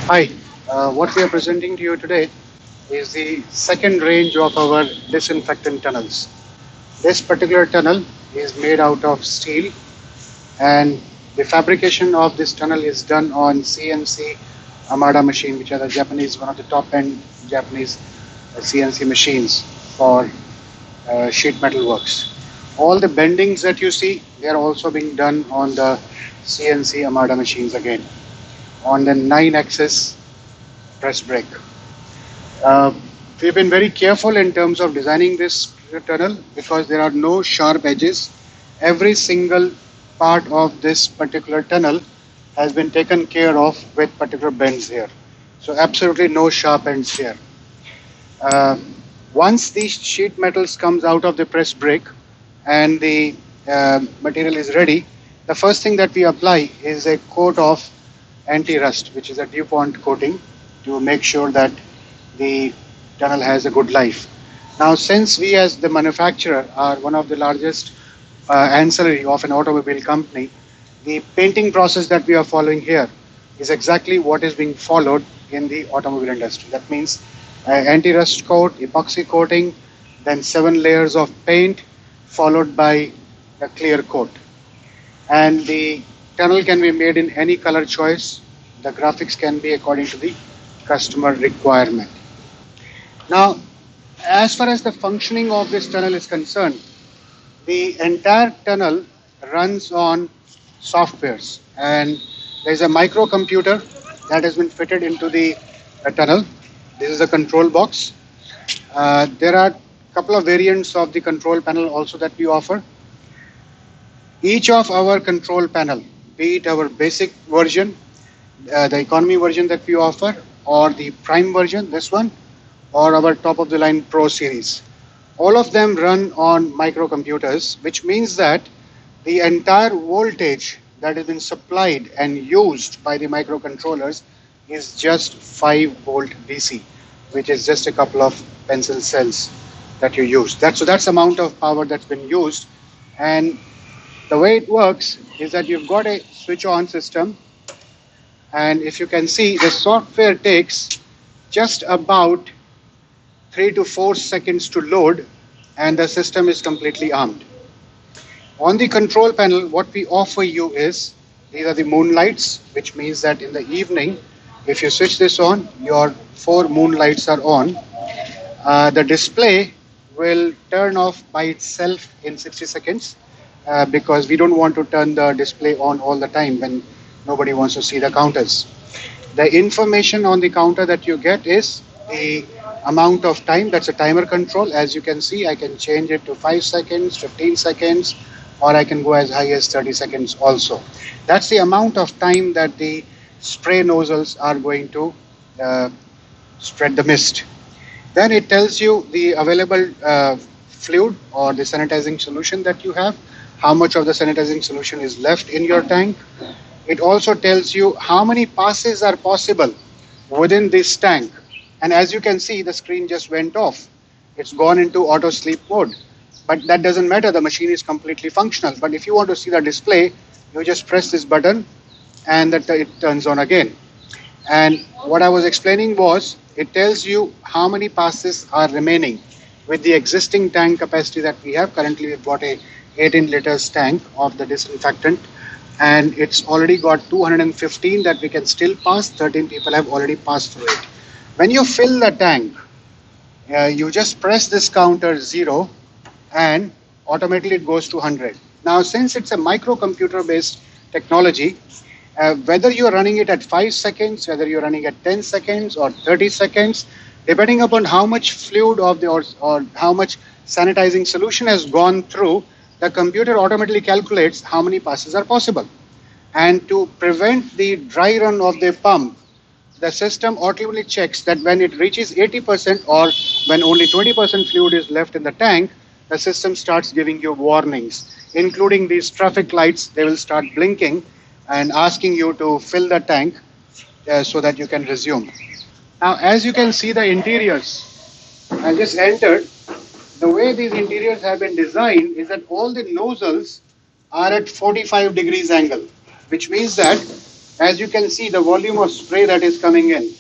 Hi, what we are presenting to you today is the second range of our disinfectant tunnels. This particular tunnel is made out of steel, and the fabrication of this tunnel is done on CNC Amada machine, which are the Japanese, one of the top end Japanese CNC machines for sheet metal works. All the bendings that you see, they are also being done on the CNC Amada machines again, on the 9-axis press brake. Uh, we've been very careful in terms of designing this tunnel because there are no sharp edges. Every single part of this particular tunnel has been taken care of with particular bends here. So absolutely no sharp ends here. Uh, Once these sheet metals comes out of the press brake and the material is ready, the first thing that we apply is a coat of anti-rust, which is a DuPont coating to make sure that the tunnel has a good life. Now, since we as the manufacturer are one of the largest ancillary of an automobile company, the painting process that we are following here is exactly what is being followed in the automobile industry. That means anti-rust coat, epoxy coating, then 7 layers of paint, followed by a clear coat. And the tunnel can be made in any color choice. The graphics can be according to the customer requirement. Now, as far as the functioning of this tunnel is concerned, the entire tunnel runs on softwares, and there is a microcomputer that has been fitted into the tunnel. This is a control box. There are a couple of variants of the control panel also that we offer. Each of our control panel, be it our basic version, the economy version that we offer, or the prime version, this one, or our top of the line Pro series, all of them run on microcomputers, which means that the entire voltage that has been supplied and used by the microcontrollers is just 5 volt DC, which is just a couple of pencil cells that you use. That's the amount of power that's been used. And the way it works is that you've got a switch on system, and if you can see, the software takes just about 3 to 4 seconds to load, and the system is completely armed. On the control panel, what we offer you is these are the moonlights, which means that in the evening, if you switch this on, your 4 moonlights are on. The display will turn off by itself in 60 seconds because we don't want to turn the display on all the time when nobody wants to see the counters. The information on the counter that you get is the amount of time. That's a timer control. As you can see, I can change it to 5 seconds, 15 seconds, or I can go as high as 30 seconds also. That's the amount of time that the spray nozzles are going to spread the mist. Then it tells you the available fluid or the sanitizing solution that you have, how much of the sanitizing solution is left in your tank. It also tells you how many passes are possible within this tank. And as you can see, the screen just went off. It's gone into auto sleep mode. But that doesn't matter, the machine is completely functional. But if you want to see the display, you just press this button and it turns on again. And what I was explaining was, it tells you how many passes are remaining with the existing tank capacity that we have. Currently, we've got a 18 liters tank of the disinfectant, and it's already got 215 that we can still pass. 13 people have already passed through it. When you fill the tank, you just press this counter 0 and automatically it goes to 100. Now, since it's a microcomputer based technology, whether you're running it at 5 seconds, whether you're running at 10 seconds or 30 seconds, depending upon how much fluid of the or how much sanitizing solution has gone through, the computer automatically calculates how many passes are possible. And to prevent the dry run of the pump, the system automatically checks that when it reaches 80% or when only 20% fluid is left in the tank, the system starts giving you warnings, including these traffic lights. They will start blinking and asking you to fill the tank so that you can resume. Now, as you can see, the interiors, I just entered. The way these interiors have been designed is that all the nozzles are at 45 degrees angle, which means that as you can see, the volume of spray that is coming in,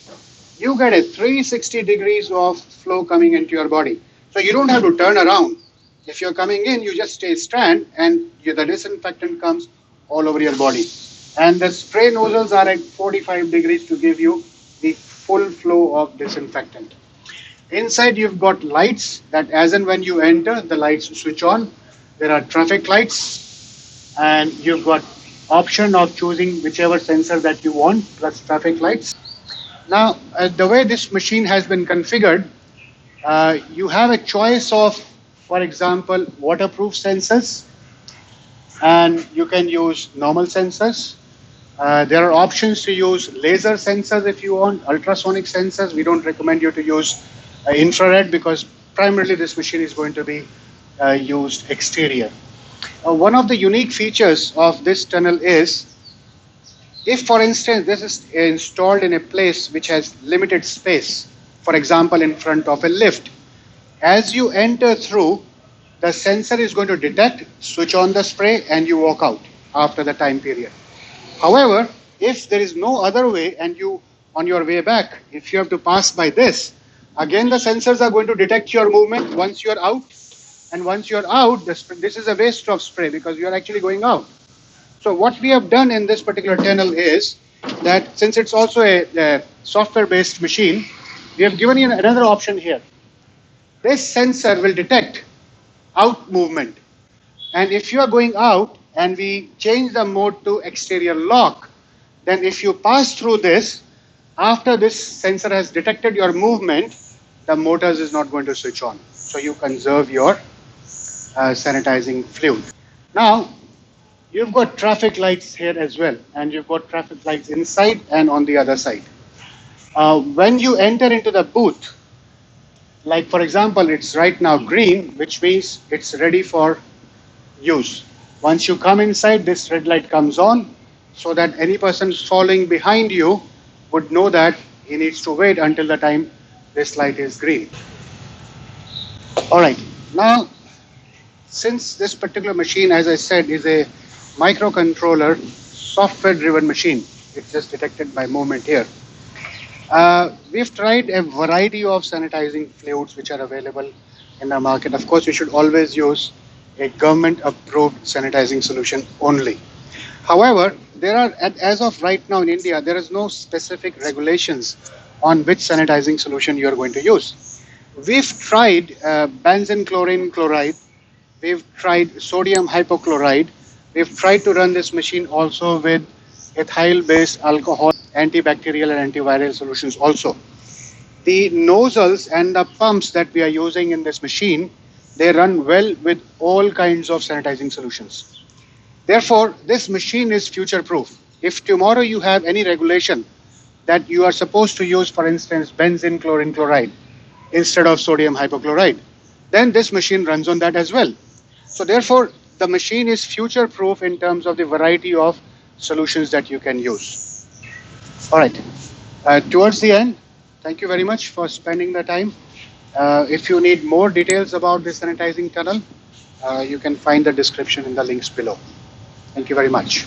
you get a 360 degrees of flow coming into your body. So you don't have to turn around. If you're coming in, you just stay stand and the disinfectant comes all over your body. And the spray nozzles are at 45 degrees to give you the full flow of disinfectant. Inside you've got lights that as and when you enter, the lights switch on. There are traffic lights and you've got option of choosing whichever sensor that you want plus traffic lights. Now, the way this machine has been configured, you have a choice of, for example, waterproof sensors, and you can use normal sensors. There are options to use laser sensors if you want, ultrasonic sensors. We don't recommend you to use infrared because primarily this machine is going to be used exterior. One of the unique features of this tunnel is, if for instance this is installed in a place which has limited space, for example in front of a lift, as you enter through, the sensor is going to detect, switch on the spray, and you walk out after the time period. However, if there is no other way and you, on your way back, if you have to pass by this, again the sensors are going to detect your movement once you're out. And once you're out, this is a waste of spray because you're actually going out. So what we have done in this particular tunnel is that since it's also a software-based machine, we have given you another option here. This sensor will detect out movement. And if you are going out and we change the mode to exterior lock, then if you pass through this, after this sensor has detected your movement, the motors is not going to switch on. So you conserve your sanitizing fluid. Now, you've got traffic lights here as well, and you've got traffic lights inside and on the other side. When you enter into the booth, like for example, it's right now green, which means it's ready for use. Once you come inside, this red light comes on so that any person following behind you would know that he needs to wait until the time this light is green. All right, now, since this particular machine, as I said, is a microcontroller software-driven machine, it's just detected by movement here. We've tried a variety of sanitizing fluids which are available in the market. Of course, you should always use a government-approved sanitizing solution only. However, there are, as of right now in India, there is no specific regulations on which sanitizing solution you are going to use. We've tried benzene chlorine chloride, we've tried sodium hypochlorite, we've tried to run this machine also with ethyl-based alcohol, antibacterial and antiviral solutions also. The nozzles and the pumps that we are using in this machine, they run well with all kinds of sanitizing solutions. Therefore, this machine is future-proof. If tomorrow you have any regulation that you are supposed to use, for instance, benzene chlorine chloride instead of sodium hypochlorite, then this machine runs on that as well. So therefore, the machine is future-proof in terms of the variety of solutions that you can use. All right. Towards the end, thank you very much for spending the time. If you need more details about this sanitizing tunnel, you can find the description in the links below. Thank you very much.